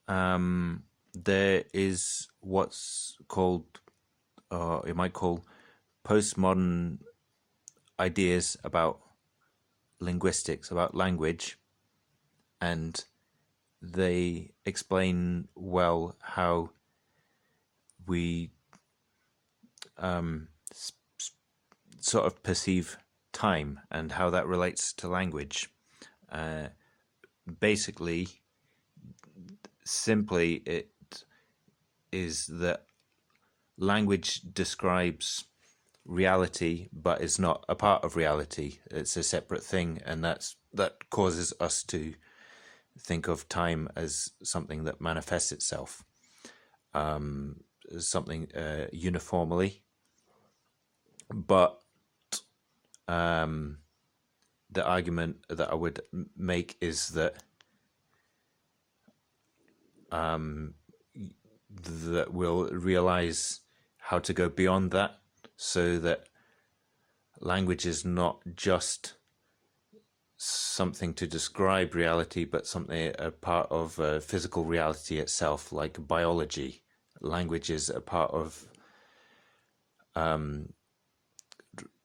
there is what's called, you might call, postmodern ideas about linguistics, about language, and they explain well how we sort of perceive time and how that relates to language. Basically, simply, it is that language describes reality but is not a part of reality. It's a separate thing, and that causes us to think of time as something that manifests itself, as something uniformly. But the argument that I would make is that that we'll realize how to go beyond that, so that language is not just something to describe reality, but something a part of physical reality itself, like biology. Language is a part of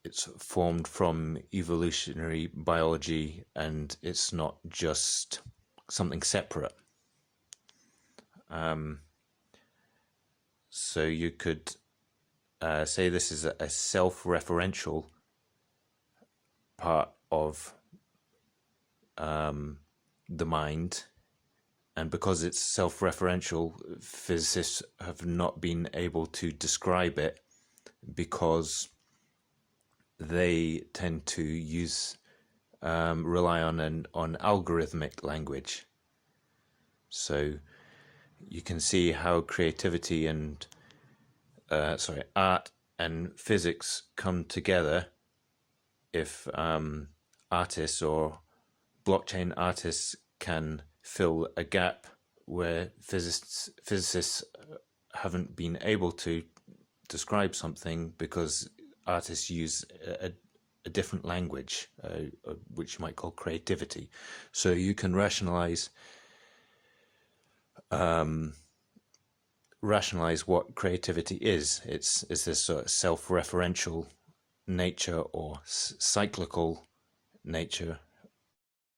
it's formed from evolutionary biology, and it's not just something separate. So you could say this is a self-referential part of the mind, and because it's self-referential, physicists have not been able to describe it because they tend to rely on algorithmic language. So you can see how creativity and art and physics come together if artists or blockchain artists can fill a gap where physicists haven't been able to describe something because artists use a different language, which you might call creativity. So you can rationalize what creativity is. It's this sort of self-referential nature or cyclical nature